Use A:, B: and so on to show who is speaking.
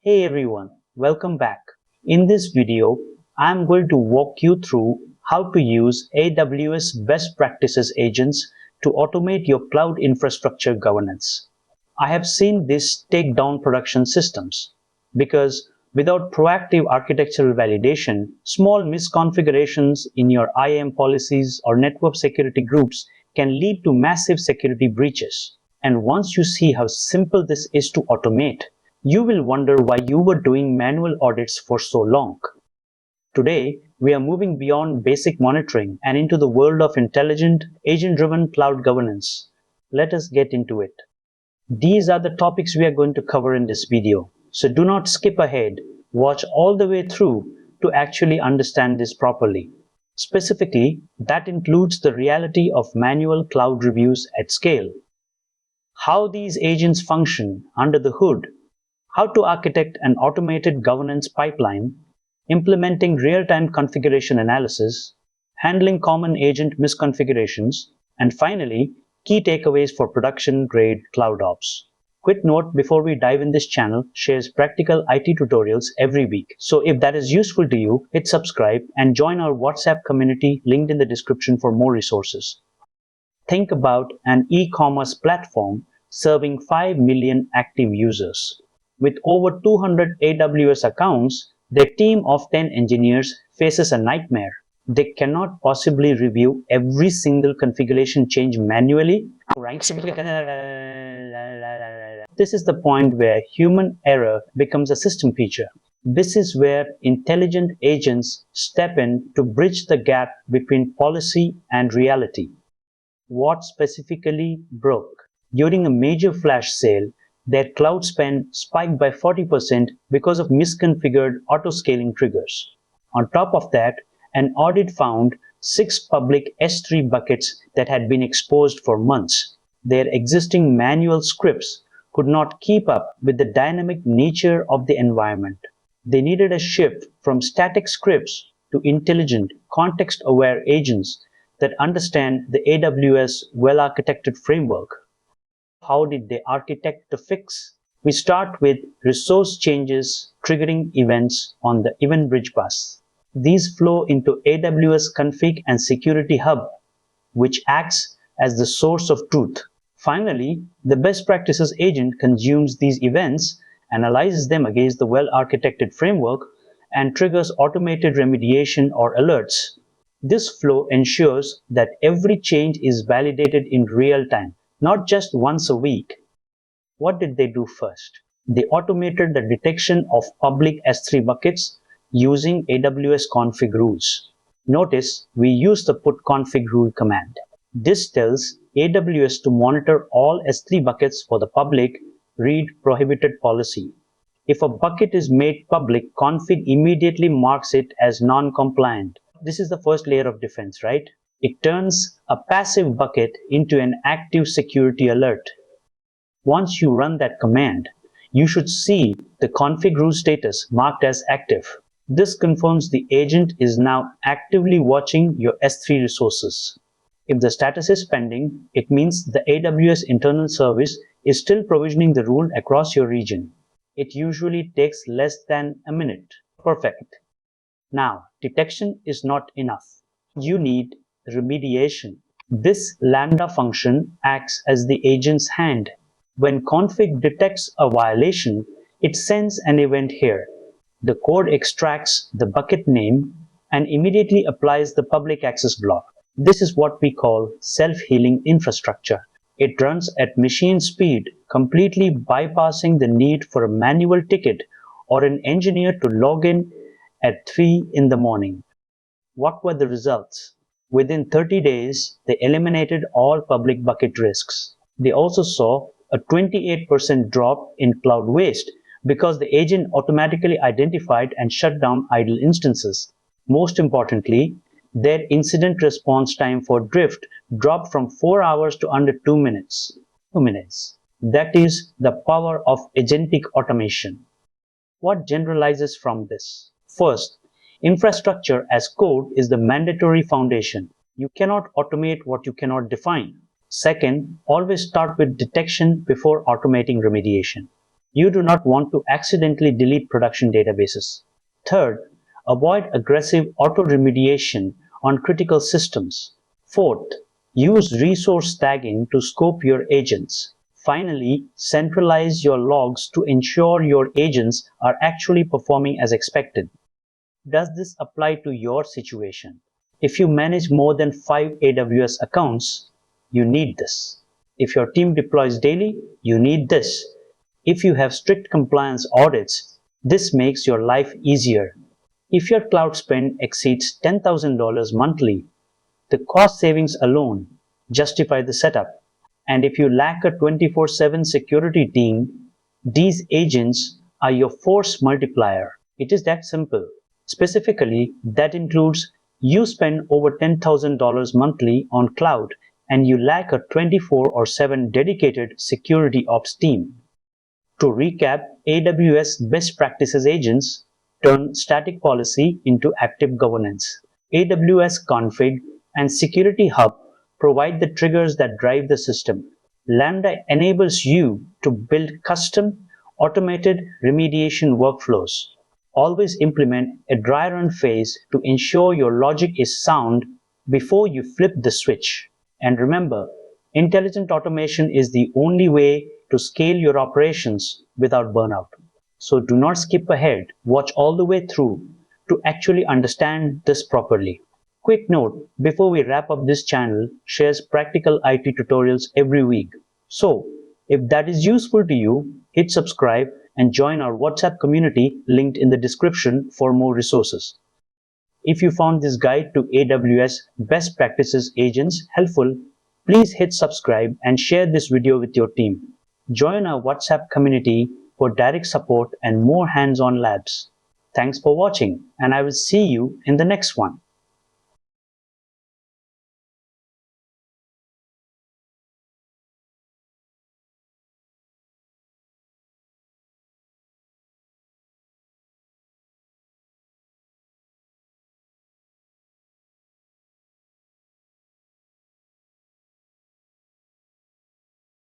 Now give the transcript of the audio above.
A: Hey everyone, welcome back. In this video, I am going to walk you through how to use AWS Best Practices Agents to automate your cloud infrastructure governance. I have seen this take down production systems because without proactive architectural validation, small misconfigurations in your IAM policies or network security groups can lead to massive security breaches. And once you see how simple this is to automate, you will wonder why you were doing manual audits for so long. Today, we are moving beyond basic monitoring and into the world of intelligent, agent-driven cloud governance. Let us get into it. These are the topics we are going to cover in this video, so do not skip ahead. Watch all the way through to actually understand this properly. Specifically, that includes the reality of manual cloud reviews at scale, how these agents function under the hood, how to architect an automated governance pipeline, implementing real-time configuration analysis, handling common agent misconfigurations, and finally, key takeaways for production-grade cloud ops. Quick note before we dive in, this channel shares practical IT tutorials every week. So if that is useful to you, hit subscribe and join our WhatsApp community linked in the description for more resources. Think about an e-commerce platform serving 5 million active users. With over 200 AWS accounts, their team of 10 engineers faces a nightmare. They cannot possibly review every single configuration change manually. This is the point where human error becomes a system feature. This is where intelligent agents step in to bridge the gap between policy and reality. What specifically broke? During a major flash sale, their cloud spend spiked by 40% because of misconfigured auto-scaling triggers. On top of that, an audit found 6 public S3 buckets that had been exposed for months. Their existing manual scripts could not keep up with the dynamic nature of the environment. They needed a shift from static scripts to intelligent, context-aware agents that understand the AWS well-architected framework. How did they architect the fix? We start with resource changes triggering events on the Event Bridge bus. These flow into AWS Config and Security Hub, which acts as the source of truth. Finally, the best practices agent consumes these events, analyzes them against the well-architected framework, and triggers automated remediation or alerts. This flow ensures that every change is validated in real time, not just once a week. What did they do first? They automated the detection of public S3 buckets using AWS config rules. Notice we use the put config rule command. This tells AWS to monitor all S3 buckets for the public read prohibited policy. If a bucket is made public, config immediately marks it as non-compliant. This is the first layer of defense, right? It turns a passive bucket into an active security alert. Once you run that command, you should see the config rule status marked as active. This confirms the agent is now actively watching your S3 resources. If the status is pending, it means the AWS internal service is still provisioning the rule across your region. It usually takes less than a minute. Perfect. Now, detection is not enough. You need remediation. This Lambda function acts as the agent's hand. When config detects a violation, it sends an event here. The code extracts the bucket name and immediately applies the public access block. This is what we call self-healing infrastructure. It runs at machine speed, completely bypassing the need for a manual ticket or an engineer to log in at 3 in the morning. What were the results? Within 30 days, they eliminated all public bucket risks. They also saw a 28% drop in cloud waste because the agent automatically identified and shut down idle instances. Most importantly, their incident response time for drift dropped from 4 hours to under 2 minutes. That is the power of agentic automation. What generalizes from this? First, infrastructure as code is the mandatory foundation. You cannot automate what you cannot define. Second, always start with detection before automating remediation. You do not want to accidentally delete production databases. Third, avoid aggressive auto-remediation on critical systems. Fourth, use resource tagging to scope your agents. Finally, centralize your logs to ensure your agents are actually performing as expected. Does this apply to your situation? If you manage more than 5 AWS accounts, you need this. If your team deploys daily, you need this. If you have strict compliance audits, this makes your life easier. If your cloud spend exceeds $10,000 monthly, the cost savings alone justify the setup. And if you lack a 24/7 security team, these agents are your force multiplier. It is that simple. Specifically, that includes you spend over $10,000 monthly on cloud and you lack a 24/7 dedicated security ops team. To recap, AWS Best Practices Agents turn static policy into active governance. AWS Config and Security Hub provide the triggers that drive the system. Lambda enables you to build custom, automated remediation workflows. Always implement a dry run phase to ensure your logic is sound before you flip the switch. And remember, intelligent automation is the only way to scale your operations without burnout. So do not skip ahead, watch all the way through to actually understand this properly. Quick note, before we wrap up, this channel shares practical IT tutorials every week. So if that is useful to you, hit subscribe and join our WhatsApp community linked in the description for more resources. If you found this guide to AWS Best Practices Agents helpful, please hit subscribe and share this video with your team. Join our WhatsApp community for direct support and more hands-on labs. Thanks for watching, and I will see you in the next one.